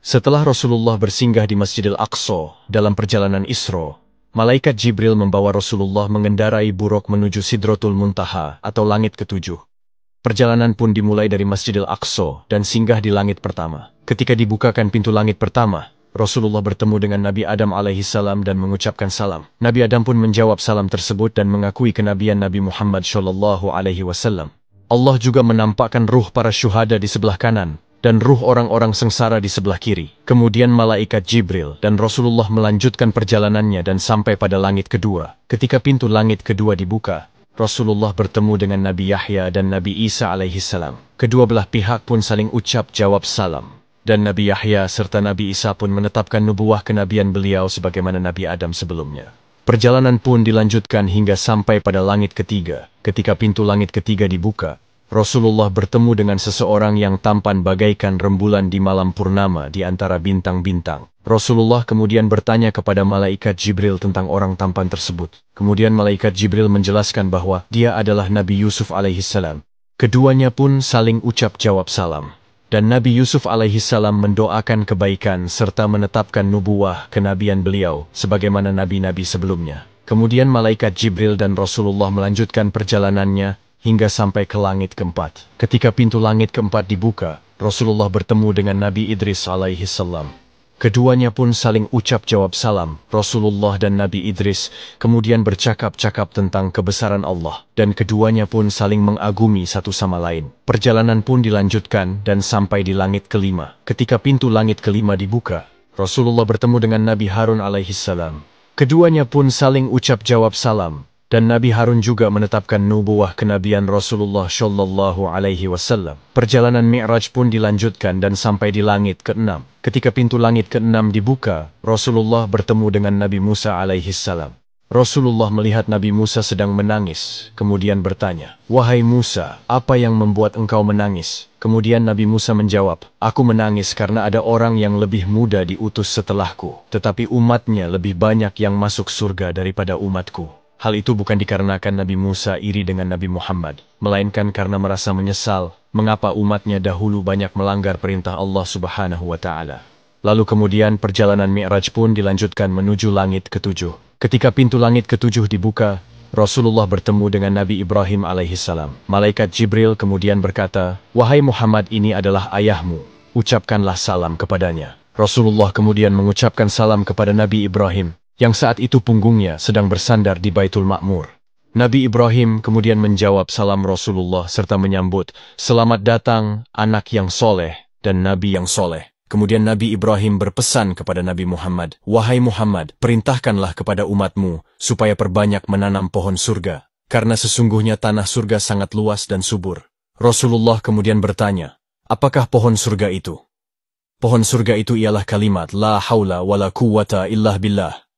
Setelah Rasulullah bersinggah di Masjidil Aqsa dalam perjalanan Isra, malaikat Jibril membawa Rasulullah mengendarai buruk menuju Sidratul Muntaha atau langit ketujuh. Perjalanan pun dimulai dari Masjidil Aqsa dan singgah di langit pertama. Ketika dibukakan pintu langit pertama, Rasulullah bertemu dengan Nabi Adam alaihissalam dan mengucapkan salam. Nabi Adam pun menjawab salam tersebut dan mengakui kenabian Nabi Muhammad Shallallahu Alaihi Wasallam. Allah juga menampakkan ruh para syuhada di sebelah kanan dan ruh orang-orang sengsara di sebelah kiri. Kemudian malaikat Jibril dan Rasulullah melanjutkan perjalanannya dan sampai pada langit kedua. Ketika pintu langit kedua dibuka, Rasulullah bertemu dengan Nabi Yahya dan Nabi Isa alaihissalam. Kedua belah pihak pun saling ucap jawab salam. Dan Nabi Yahya serta Nabi Isa pun menetapkan nubuwah kenabian beliau sebagaimana Nabi Adam sebelumnya. Perjalanan pun dilanjutkan hingga sampai pada langit ketiga. Ketika pintu langit ketiga dibuka, Rasulullah bertemu dengan seseorang yang tampan bagaikan rembulan di malam purnama di antara bintang-bintang. Rasulullah kemudian bertanya kepada malaikat Jibril tentang orang tampan tersebut. Kemudian malaikat Jibril menjelaskan bahwa dia adalah Nabi Yusuf alaihissalam. Keduanya pun saling ucap jawab salam. Dan Nabi Yusuf alaihissalam mendoakan kebaikan serta menetapkan nubuwah kenabian beliau sebagaimana nabi-nabi sebelumnya. Kemudian malaikat Jibril dan Rasulullah melanjutkan perjalanannya hingga sampai ke langit keempat. Ketika pintu langit keempat dibuka, Rasulullah bertemu dengan Nabi Idris alaihissalam. Keduanya pun saling ucap jawab salam. Rasulullah dan Nabi Idris kemudian bercakap-cakap tentang kebesaran Allah, dan keduanya pun saling mengagumi satu sama lain. Perjalanan pun dilanjutkan dan sampai di langit kelima. Ketika pintu langit kelima dibuka, Rasulullah bertemu dengan Nabi Harun alaihissalam. Keduanya pun saling ucap jawab salam. Dan Nabi Harun juga menetapkan nubuwah kenabian Rasulullah Shallallahu Alaihi Wasallam. Perjalanan Mi'raj pun dilanjutkan dan sampai di langit keenam. Ketika pintu langit keenam dibuka, Rasulullah bertemu dengan Nabi Musa alaihissalam. Rasulullah melihat Nabi Musa sedang menangis, kemudian bertanya, "Wahai Musa, apa yang membuat engkau menangis?" Kemudian Nabi Musa menjawab, "Aku menangis karena ada orang yang lebih muda diutus setelahku, tetapi umatnya lebih banyak yang masuk surga daripada umatku." Hal itu bukan dikarenakan Nabi Musa iri dengan Nabi Muhammad, melainkan karena merasa menyesal mengapa umatnya dahulu banyak melanggar perintah Allah Subhanahu wa Ta'ala. Lalu kemudian perjalanan Mi'raj pun dilanjutkan menuju langit ketujuh. Ketika pintu langit ketujuh dibuka, Rasulullah bertemu dengan Nabi Ibrahim alaihissalam. Malaikat Jibril kemudian berkata, "Wahai Muhammad, ini adalah ayahmu. Ucapkanlah salam kepadanya." Rasulullah kemudian mengucapkan salam kepada Nabi Ibrahim, yang saat itu punggungnya sedang bersandar di Baitul Ma'mur. Nabi Ibrahim kemudian menjawab salam Rasulullah serta menyambut, "Selamat datang anak yang soleh dan Nabi yang soleh." Kemudian Nabi Ibrahim berpesan kepada Nabi Muhammad, "Wahai Muhammad, perintahkanlah kepada umatmu supaya perbanyak menanam pohon surga, karena sesungguhnya tanah surga sangat luas dan subur." Rasulullah kemudian bertanya, "Apakah pohon surga itu?" Pohon surga itu ialah kalimat La haula wala quwwata illa billah.